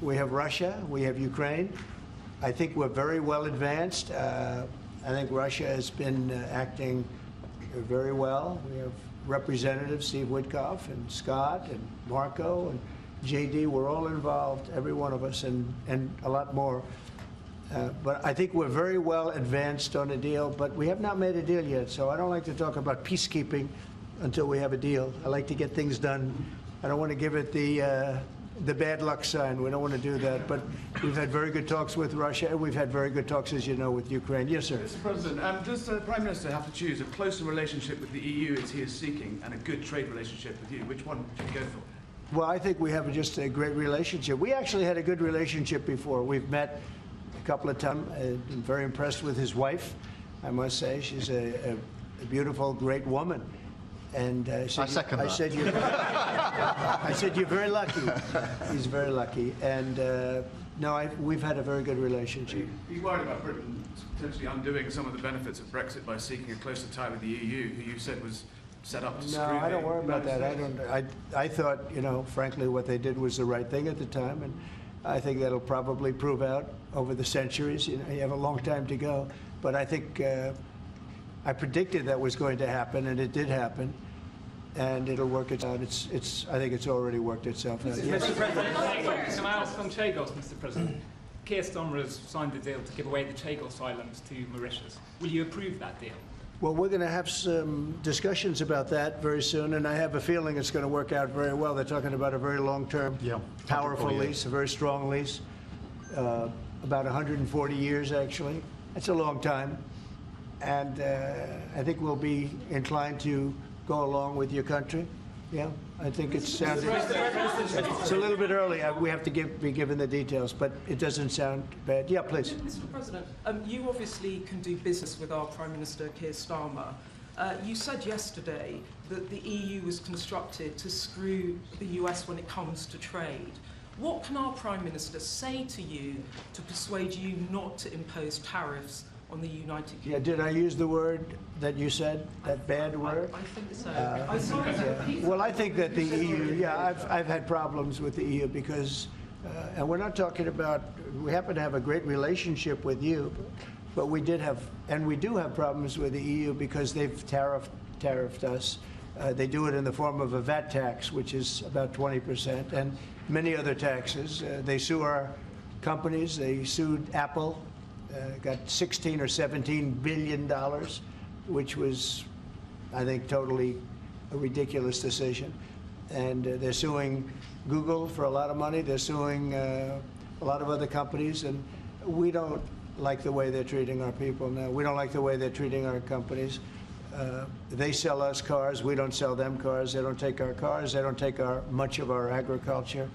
we have Russia, we have Ukraine. I think we're very well advanced. I think Russia has been acting very well. We have Representatives Steve Witkoff and Scott and Marco and JD. We're all involved, every one of us, and a lot more. But I think we're very well advanced on a deal, but we have not made a deal yet. So I don't like to talk about peacekeeping until we have a deal. I like to get things done. I don't want to give it the bad luck sign. We don't want to do that. But we've had very good talks with Russia, and we've had very good talks, as you know, with Ukraine. Yes, sir. Mr. President, does the Prime Minister have to choose a closer relationship with the EU as he is seeking and a good trade relationship with you? Which one should he go for? Well, I think we have just a great relationship. We actually had a good relationship before. We've met a couple of times. I've been very impressed with his wife, I must say. She's a beautiful, great woman. And I said, I said, you're very lucky. He's very lucky. And no, we've had a very good relationship. Are you worried about Britain potentially undoing some of the benefits of Brexit by seeking a closer tie with the EU, who you said was set up to screw the I don't worry about that. States? I thought, you know, frankly, what they did was the right thing at the time, and I think that'll probably prove out over the centuries. You know, you have a long time to go, but I think I predicted that was going to happen, and it did happen, and it'll work itself out. I think it's already worked itself out. Mr. President, can I ask on Chagos, Mr. President? Kier Starmer has signed a deal to give away the Chagos Islands to Mauritius. Will you approve that deal? Well, we're going to have some discussions about that very soon, and I have a feeling it's going to work out very well. They're talking about a very long-term, powerful lease, a very strong lease, about 140 years, actually. That's a long time, and I think we'll be inclined to go along with your country. Yeah, I think it sounds. It's a little bit early. We have to be given the details, but it doesn't sound bad. Yeah, please. Mr. President, you obviously can do business with our Prime Minister Kier Starmer. You said yesterday that the EU was constructed to screw the US when it comes to trade. What can our Prime Minister say to you to persuade you not to impose tariffs on the United Kingdom? Yeah, did I use the word that you said, that bad word? I think so. I'm sorry to repeat. Well, I think that the EU, yeah, I've had problems with the EU because, and we're not talking about, we happen to have a great relationship with you, but we did have, and we do have problems with the EU because they've tariffed us. They do it in the form of a VAT tax, which is about 20%, and many other taxes. They sue our companies. They sued Apple. Got $16 or $17 billion, which was, I think, totally a ridiculous decision. And they're suing Google for a lot of money. They're suing a lot of other companies. And we don't like the way they're treating our people now. We don't like the way they're treating our companies. They sell us cars. We don't sell them cars. They don't take our cars. They don't take much of our agriculture.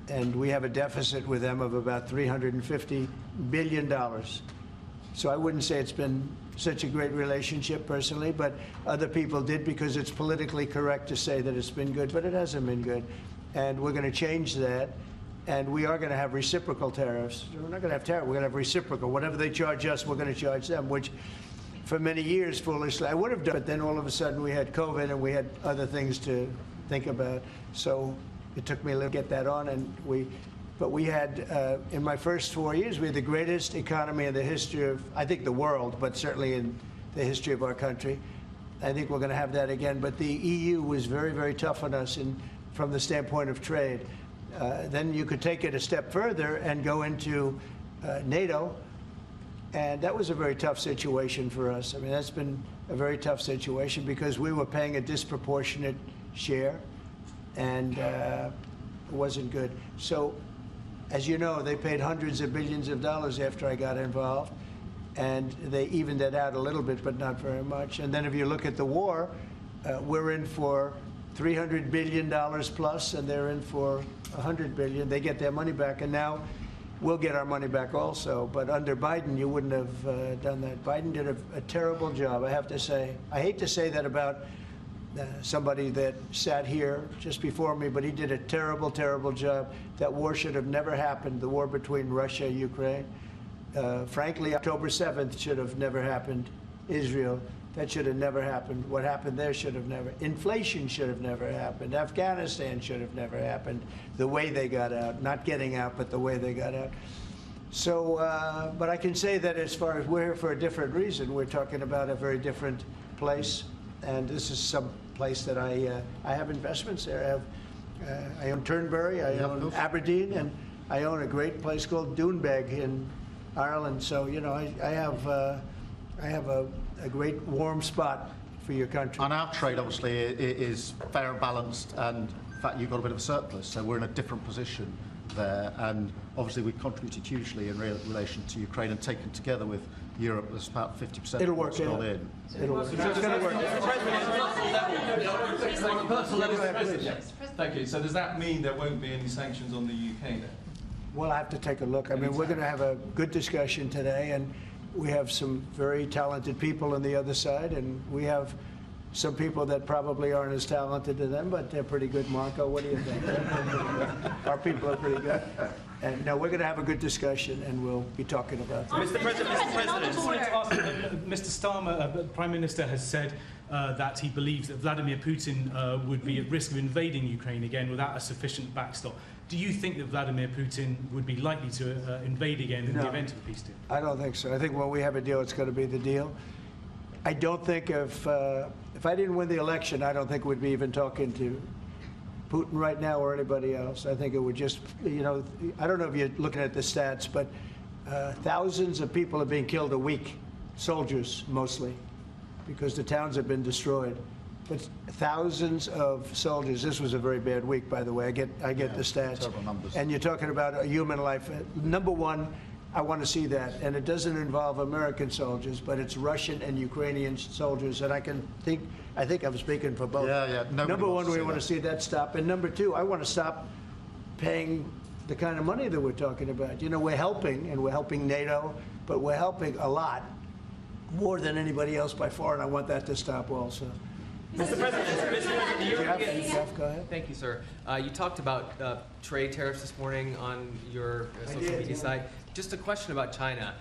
And we have a deficit with them of about $350 billion. So I wouldn't say it's been such a great relationship personally, but other people did because it's politically correct to say that it's been good, but it hasn't been good. And we're going to change that, and we are going to have reciprocal tariffs. We're not going to have tariffs, we're going to have reciprocal. Whatever they charge us, we're going to charge them, which for many years, foolishly, I would have done, but then all of a sudden we had COVID and we had other things to think about. So it took me a little to get that on, but we had, in my first 4 years, we had the greatest economy in the history of, I think, the world, but certainly in the history of our country. I think we're going to have that again. But the EU was very, very tough on us from the standpoint of trade. Then you could take it a step further and go into NATO, and that was a very tough situation for us. I mean, that's been a very tough situation because we were paying a disproportionate share, and it wasn't good. So, as you know, they paid hundreds of billions of dollars after I got involved, and they evened it out a little bit, but not very much. And then if you look at the war, we're in for $300 billion plus, and they're in for $100 billion. They get their money back, and now we'll get our money back also. But under Biden, you wouldn't have done that. Biden did a terrible job, I have to say. I hate to say that about somebody that sat here just before me, but he did a terrible, terrible job. That war should have never happened, the war between Russia and Ukraine. Frankly, October 7th should have never happened. Israel That should have never happened. What happened there should have never. Inflation should have never happened. Afghanistan should have never happened. The way they got out, not getting out, but the way they got out. So, but I can say that as far as we're here for a different reason, we're talking about a very different place, and this is some place that I have investments there. I own Turnberry, I own Aberdeen, and I own a great place called Doonbeg in Ireland. So, you know, I have a great warm spot for your country. And our trade, obviously, is fair and balanced, and in fact, you've got a bit of a surplus, so we're in a different position there. And obviously, we've contributed hugely in relation to Ukraine, and taken together with Europe, there's about 50% It'll of what's work, gone yeah. in. It'll work. It's going to work. Thank you. So does that mean there won't be any sanctions on the UK then? We'll have to take a look. I mean, we're going to have a good discussion today, and we have some very talented people on the other side, and we have some people that probably aren't as talented as them, but they're pretty good. Marco, what do you think? Our people are pretty good. And no, we're going to have a good discussion, and we'll be talking about that. Mr. President, I just wanted to ask, Mr. Starmer, the Prime Minister has said that he believes that Vladimir Putin would be at risk of invading Ukraine again without a sufficient backstop. Do you think that Vladimir Putin would be likely to invade again in the event of a peace deal? I don't think so. I think when we have a deal, it's going to be the deal. I don't think if I didn't win the election, I don't think we'd be even talking to Putin right now or anybody else. I think it would just, you know, I don't know if you're looking at the stats, but thousands of people are being killed a week, soldiers mostly, because the towns have been destroyed. But thousands of soldiers. This was a very bad week, by the way. I get the stats. Terrible numbers. And you're talking about a human life. Number one, I want to see that, and it doesn't involve American soldiers, but it's Russian and Ukrainian soldiers, and I think I'm speaking for both. Yeah. Number one, we want that. to see that stop, and number two, I want to stop paying the kind of money that we're talking about. You know, we're helping, and we're helping NATO, but we're helping a lot, more than anybody else by far, and I want that to stop also. Mr. President, the European... Jeff, go ahead. Thank you, sir. You talked about trade tariffs this morning on your social media site. Just a question about China.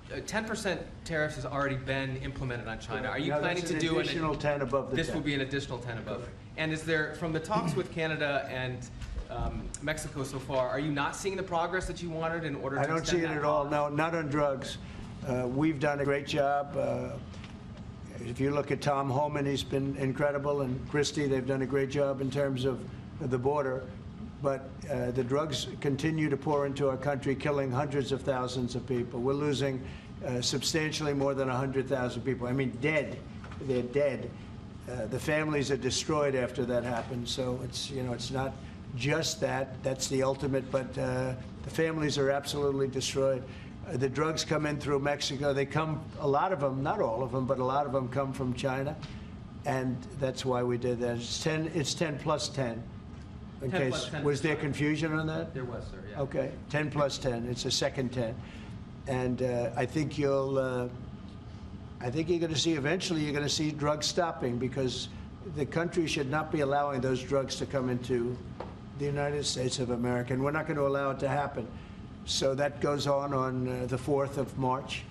10% tariffs has already been implemented on China. Are you planning to do an additional 10 above the 10? This will be an additional 10 above. And is there, from the talks with Canada and Mexico so far, are you not seeing the progress that you wanted in order to I don't see it at all. No, not on drugs. We've done a great job. If you look at Tom Homan, he's been incredible, and Christie, they've done a great job in terms of the border. But the drugs continue to pour into our country, killing hundreds of thousands of people. We're losing substantially more than 100,000 people. I mean, dead. They're dead. The families are destroyed after that happens. So it's, you know, it's not just that. That's the ultimate. But the families are absolutely destroyed. The drugs come in through Mexico. They come, a lot of them, not all of them, but a lot of them come from China. And that's why we did that. It's 10 plus 10. In 10 case, plus 10 was there confusion on that? There was, sir, yeah. Okay, 10 plus 10. It's a second 10. And I think you'll, I think you're going to see, eventually you're going to see drugs stopping, because the country should not be allowing those drugs to come into the United States of America. And we're not going to allow it to happen. So that goes on the 4th of March.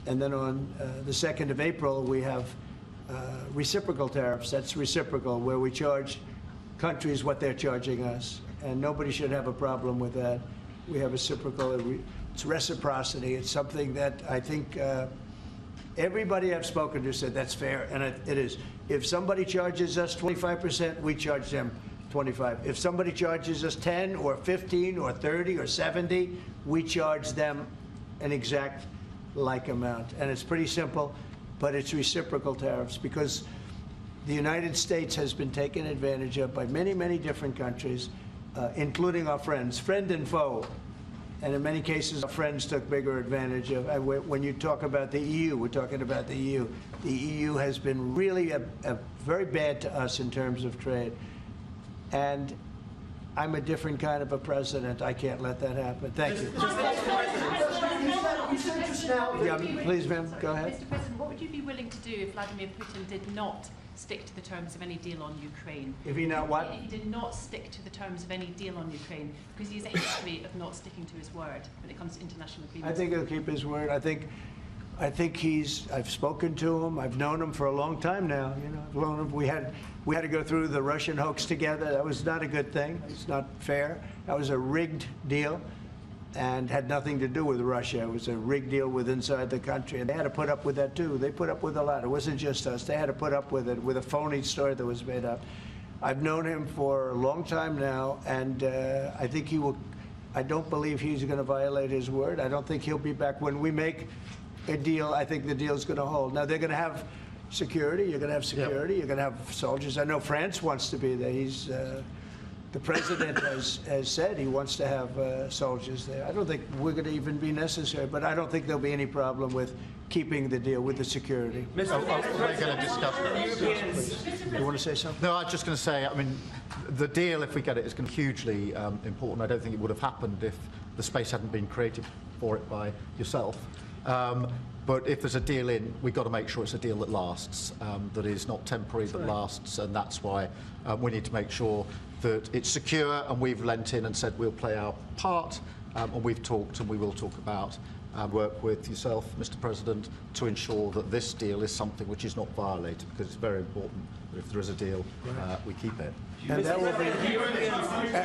And then on the 2nd of April, we have reciprocal tariffs. That's reciprocal, where we charge countries what they're charging us. And nobody should have a problem with that. We have reciprocal. It's reciprocity. It's something that I think everybody I've spoken to said that's fair, and it is. If somebody charges us 25%, we charge them 25. If somebody charges us 10 or 15 or 30 or 70, we charge them an exact like amount. And it's pretty simple, but it's reciprocal tariffs, because the United States has been taken advantage of by many, many different countries, including our friends, friend and foe. And in many cases, our friends took bigger advantage of. When you talk about the EU, we're talking about the EU. The EU has been really very bad to us in terms of trade. And I'm a different kind of a president. I can't let that happen. Thank you. Yeah, please, ma'am, go ahead. Mr. President, what would you be willing to do if Vladimir Putin did not stick to the terms of any deal on Ukraine? If he not what? If he did not stick to the terms of any deal on Ukraine, because he has a history of not sticking to his word when it comes to international agreements. I think he'll keep his word. I think I think I've spoken to him. I've known him for a long time now. You know, I've known him. We had to go through the Russian hoax together. That was not a good thing. It's not fair. That was a rigged deal and had nothing to do with Russia. It was a rigged deal with inside the country. And they had to put up with that too. They put up with a lot. It wasn't just us. They had to put up with it, with a phony story that was made up. I've known him for a long time now, and I think he will. I don't believe he's going to violate his word. I don't think he'll be back. When we make a deal, I think the deal's going to hold. Now, they're going to have security. You're going to have security. Yep. You're going to have soldiers. I know France wants to be there. The president has said he wants to have soldiers there. I don't think we're going to even be necessary, but I don't think there'll be any problem with keeping the deal with the security. We're going to discuss that. You want to say something? No, I was just going to say, I mean, the deal, if we get it, is going to be hugely important. I don't think it would have happened if the space hadn't been created for it by yourself. But if there's a deal in, we've got to make sure it's a deal that lasts, that is not temporary, that lasts, and that's why we need to make sure that it's secure, and we've lent in and said we'll play our part, and we've talked and we will talk about work with yourself, Mr. President, to ensure that this deal is something which is not violated, because it's very important that if there is a deal, we keep it. And that will be,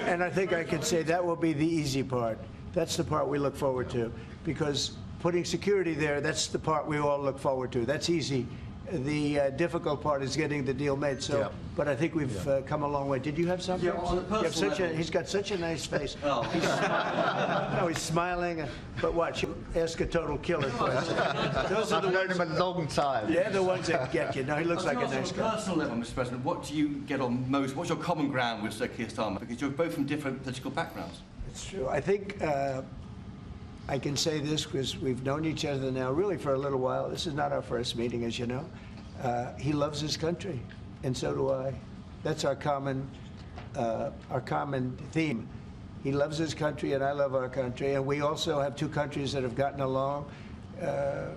and I think I could say that will be the easy part. That's the part we look forward to, because putting security there, that's the part we all look forward to. That's easy. The difficult part is getting the deal made. So, yeah. But I think we've come a long way. Did you have something? Yeah, on a personal level. He's got such a nice face. Oh. He's smiling. But watch, ask a total killer question. Those are the I've known ones, him a long time. they're the ones that get you. No, he looks like a nice On a guy. personal level, Mr. President, what do you get on most? What's your common ground with Sir Keir Starmer? Because you're both from different political backgrounds. It's true. I think I can say this because we've known each other now really for a little while. This is not our first meeting, as you know. He loves his country, and so do I. That's our common theme. He loves his country, and I love our country. And we also have two countries that have gotten along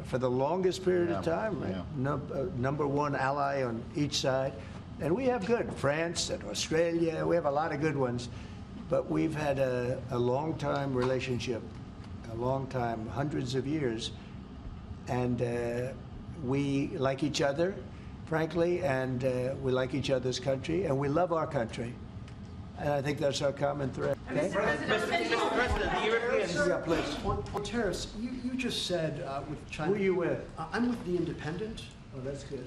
for the longest period of time. Right? Yeah. Number one ally on each side. And we have good. France and Australia, we have a lot of good ones. But we've had a long-time relationship, a long time, hundreds of years. And we like each other, frankly, and we like each other's country, and we love our country. And I think that's our common thread. Okay? Mr. President, the Europeans... Yeah, please. On tariffs, you just said with China... Who are you with? I'm with The Independent. Oh, that's good.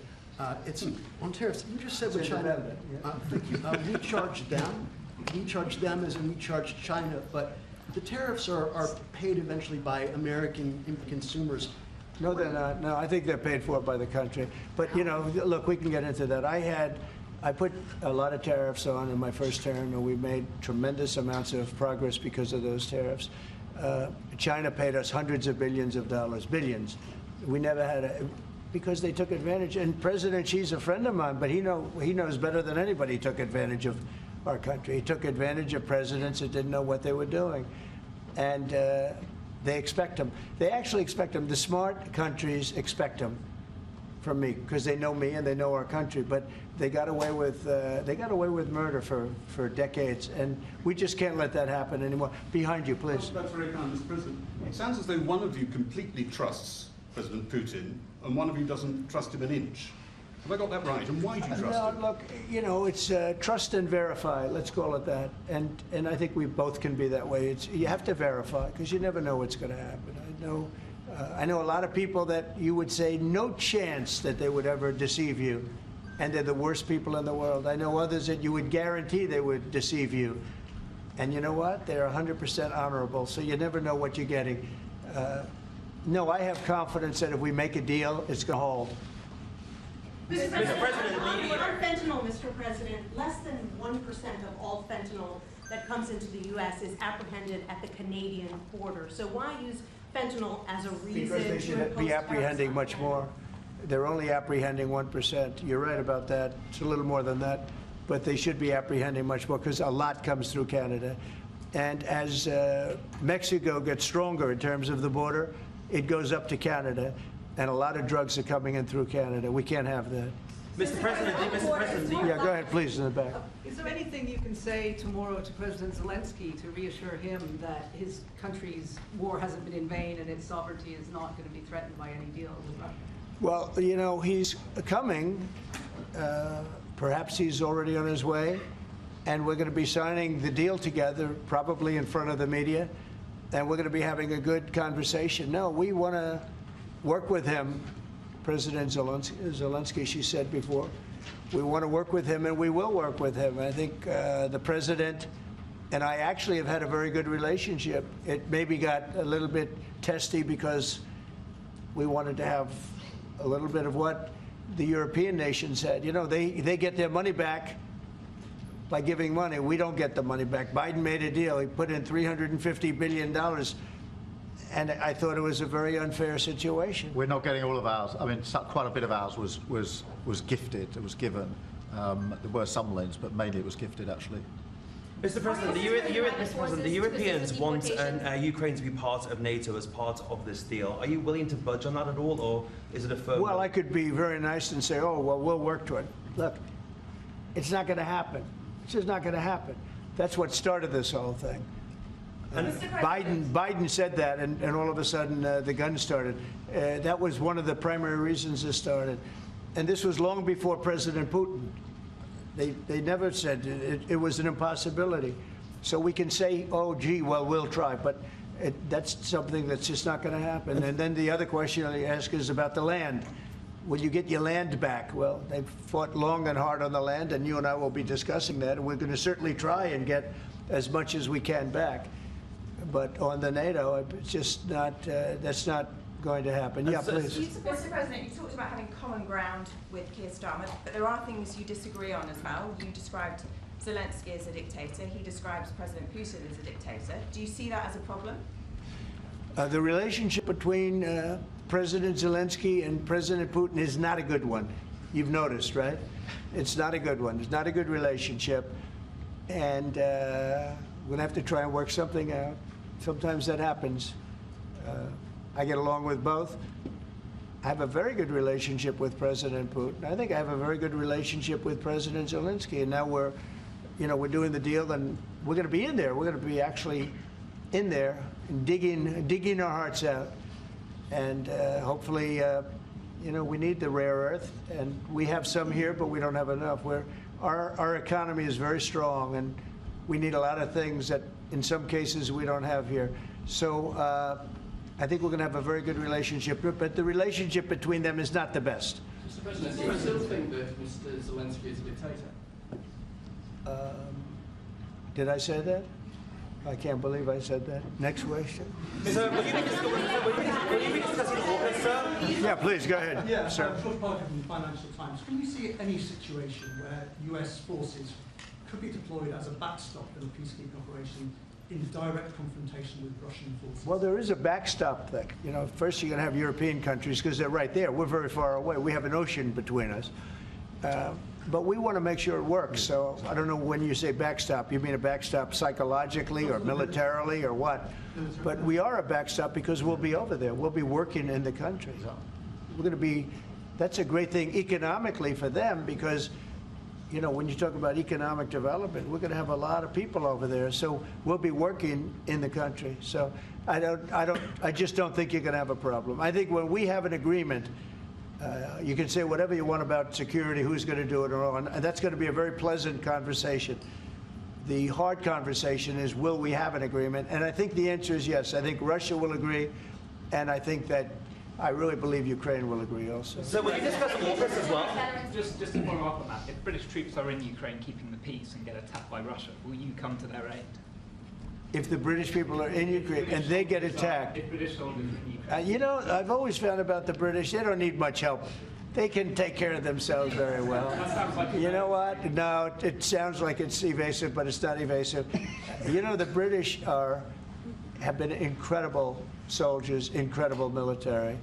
It's on tariffs. You just said It's with China... yeah. Thank you. We charge them. We charge them as in we charge China, but the tariffs are paid eventually by American consumers. No, they're not. No, I think they're paid for by the country. But, you know, look, we can get into that. I put a lot of tariffs on in my first term, and we made tremendous amounts of progress because of those tariffs. China paid us hundreds of billions of dollars, billions. We never had because they took advantage. And President Xi's a friend of mine, but he knows better than anybody took advantage of our country. He took advantage of presidents that didn't know what they were doing. And they expect them. They actually expect them. The smart countries expect them from me because they know me and they know our country. But they got away with murder for decades, and we just can't let that happen anymore. Behind you, please. That's very kind, Mr. President. It sounds as though one of you completely trusts President Putin and one of you doesn't trust him an inch. Have I got that right? And why do you trust him? Look, you know, it's trust and verify. Let's call it that. And I think we both can be that way. You have to verify because you never know what's going to happen. I know a lot of people that you would say no chance that they would ever deceive you, and they're the worst people in the world. I know others that you would guarantee they would deceive you, and you know what? They're 100% honorable. So you never know what you're getting. No, I have confidence that if we make a deal, it's going to hold. Mr. President, on fentanyl, Mr. President, less than 1% of all fentanyl that comes into the U.S. is apprehended at the Canadian border. So why use fentanyl as a reason Because they should be apprehending much more. They're only apprehending 1%. You're right about that. It's a little more than that. But they should be apprehending much more because a lot comes through Canada. And as Mexico gets stronger in terms of the border, it goes up to Canada. And a lot of drugs are coming in through Canada. We can't have that. Mr. President, Yeah, go ahead, please, in the back. Is there anything you can say tomorrow to President Zelensky to reassure him that his country's war hasn't been in vain and its sovereignty is not going to be threatened by any deal with Russia? Well, you know, he's coming. Perhaps he's already on his way. And we're going to be signing the deal together, probably in front of the media. And we're going to be having a good conversation. No, we want to work with him, President Zelensky, she said before. We want to work with him, and we will work with him. I think the president and I actually have had a very good relationship. It maybe got a little bit testy because we wanted to have a little bit of what the European nations had. You know, they get their money back by giving money. We don't get the money back. Biden made a deal. He put in $350 billion. And I thought it was a very unfair situation. We're not getting all of ours. I mean, quite a bit of ours was gifted. It was given. There were some loans, but mainly it was gifted, actually. Mr. President, the Europeans want Ukraine to be part of NATO as part of this deal. Are you willing to budge on that at all, or is it a firm? Well, I could be very nice and say, oh, well, we'll work to it. Look, it's not going to happen. It's just not going to happen. That's what started this whole thing. Biden said that, and all of a sudden the guns started. That was one of the primary reasons this started. And this was long before President Putin. They never said it was an impossibility. So we can say, oh, gee, well, we'll try. But that's something that's just not going to happen. And then the other question I ask is about the land. Will you get your land back? Well, they've fought long and hard on the land, and you and I will be discussing that. And we're going to certainly try and get as much as we can back. But on the NATO, it's just not, that's not going to happen. Yeah, please. Mr. President, you talked about having common ground with Kier Starmer, but there are things you disagree on as well. You described Zelensky as a dictator. He describes President Putin as a dictator. Do you see that as a problem? The relationship between President Zelensky and President Putin is not a good one. You've noticed, right? It's not a good one. It's not a good relationship. And we're going to have to try and work something out. Sometimes that happens. I get along with both. I have a very good relationship with President Putin. I think I have a very good relationship with President Zelensky. And now we're doing the deal, and we're going to be in there. We're going to be actually in there and digging our hearts out. And hopefully, we need the rare earth, and we have some here, but we don't have enough. Our economy is very strong, and we need a lot of things that in some cases we don't have here. So I think we're going to have a very good relationship, but the relationship between them is not the best. Mr. President, do you still think that Mr. Zelensky is a dictator? Did I say that? I can't believe I said that. Next question. Sir, will you be discussing AUKUS, sir? Yeah, please, go ahead. Yeah, sir. George Parker from the Financial Times. Can you see any situation where US forces could be deployed as a backstop in a peacekeeping operation in direct confrontation with Russian forces? Well, there is a backstop thing. First you're going to have European countries because they're right there. We're very far away. We have an ocean between us. But we want to make sure it works. So I don't know when you say backstop, you mean a backstop psychologically or militarily or what? But we are a backstop because we'll be over there. We'll be working in the country. We're going to be, that's a great thing economically for them because, when you talk about economic development, we're going to have a lot of people over there. So we'll be working in the country. So I just don't think you're going to have a problem. I think when we have an agreement, you can say whatever you want about security, who's going to do it or all, and that's going to be a very pleasant conversation. The hard conversation is, will we have an agreement? And I think the answer is yes. I think Russia will agree, and I think that I really believe Ukraine will agree also. So will you discuss AUKUS as well? Just to follow up on that, if British troops are in Ukraine keeping the peace and get attacked by Russia, will you come to their aid? If the British people are in Ukraine and they get attacked, if British soldiers are in Ukraine. I've always found about the British, they don't need much help. They can take care of themselves very well. You know what? No, it sounds like it's evasive, but it's not evasive. The British have been incredible soldiers, incredible military,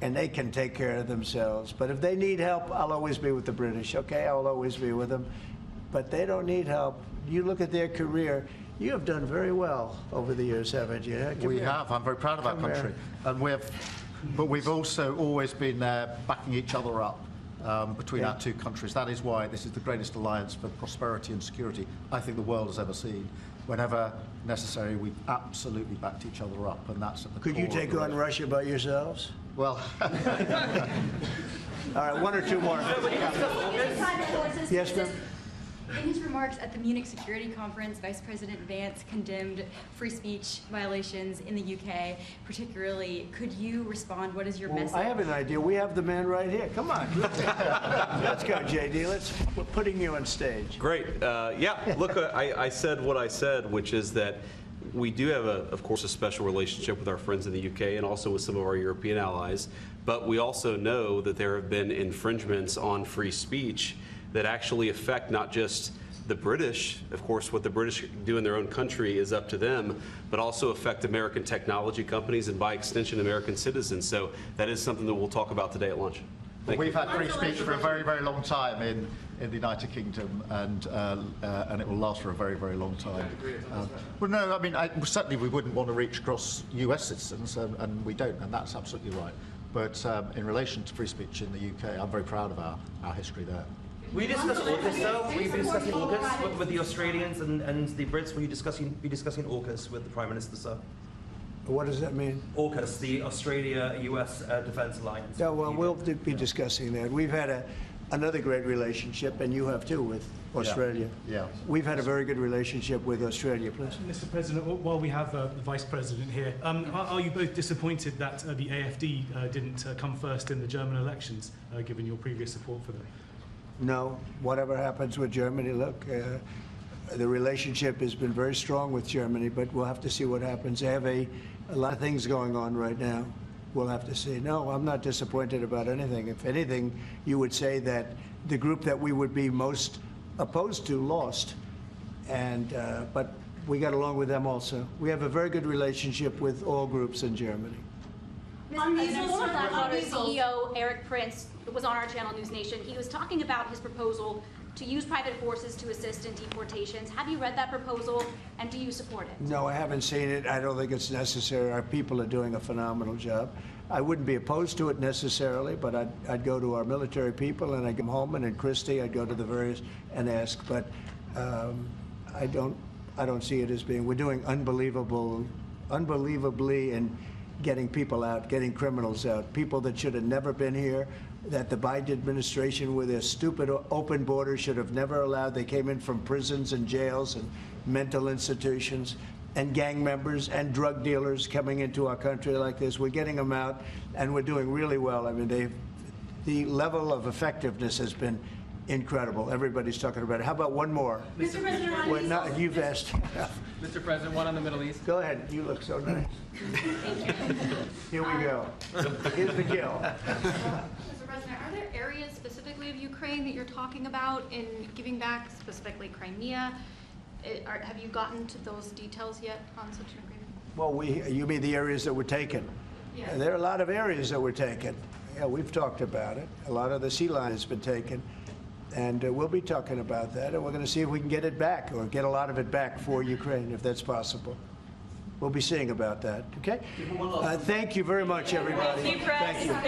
and they can take care of themselves. But if they need help, I'll always be with the British, okay? I'll always be with them. But they don't need help. You look at their career. You have done very well over the years, haven't you? We have. I'm very proud of our country. And but we've also always been there backing each other up. between our two countries. That is why this is the greatest alliance for prosperity and security I think the world has ever seen. Whenever necessary, we absolutely backed each other up, and that's at the Could core you of take the on Russia by yourselves? Well, all right, one or two more. Yes, ma'am. In his remarks at the Munich Security Conference, Vice President Vance condemned free speech violations in the UK, particularly. Could you respond? What is your message? I have an idea. We have the man right here. Come on. Let's go, JD. We're putting you on stage. Great. Yeah, look, I said what I said, which is that we do have, of course, a special relationship with our friends in the UK and also with some of our European allies. But we also know that there have been infringements on free speech that actually affect not just the British, of course, what the British do in their own country is up to them, but also affect American technology companies and by extension American citizens. So that is something that we'll talk about today at lunch. We've had free speech for a very, very long time in the United Kingdom, and it will last for a very, very long time. Well, no, I mean, certainly we wouldn't want to reach across US citizens, and we don't, and that's absolutely right. But in relation to free speech in the UK, I'm very proud of our history there. Will you discuss AUKUS though? Will you be discussing AUKUS with the Australians and the Brits? Will you be discussing AUKUS with the Prime Minister, sir? What does that mean? AUKUS, the Australia-US Defence Alliance. Yeah, well, we'll be discussing that. We've had another great relationship, and you have too, with Australia. Yeah. We've had a very good relationship with Australia, please. Mr. President, while we have the Vice President here, are you both disappointed that the AfD didn't come first in the German elections, given your previous support for them? No, whatever happens with Germany, look, the relationship has been very strong with Germany, but we'll have to see what happens. They have a lot of things going on right now. We'll have to see. No, I'm not disappointed about anything. If anything, you would say that the group that we would be most opposed to lost, but we got along with them also. We have a very good relationship with all groups in Germany. Former Blackwater CEO Eric Prince was on our channel News Nation. He was talking about his proposal to use private forces to assist in deportations. Have you read that proposal, and do you support it? No, I haven't seen it. I don't think it's necessary. Our people are doing a phenomenal job. I wouldn't be opposed to it necessarily, but I'd go to our military people, and I'd come home, and in Christie, I'd go to the various and ask. But I don't see it as being. We're doing unbelievably in getting people out, getting criminals out, people that should have never been here, that the Biden administration with their stupid open borders should have never allowed. They came in from prisons and jails and mental institutions, and gang members and drug dealers coming into our country like this. We're getting them out, and we're doing really well. I mean, the level of effectiveness has been incredible. Everybody's talking about it. How about one more? Mr. President, you've asked. Mr. President, one on the Middle East. Go ahead. You look so nice. Thank you. Here we go. Here's the kill. Mr. President, are there areas specifically of Ukraine that you're talking about in giving back, specifically Crimea? Have you gotten to those details yet on such an agreement? Well, you mean the areas that were taken? Yes. There are a lot of areas that were taken. Yeah, we've talked about it. A lot of the sea line has been taken. And we'll be talking about that, and we're going to see if we can get it back, or get a lot of it back for Ukraine, if that's possible. We'll be seeing about that, okay? Thank you very much, everybody. Thank you.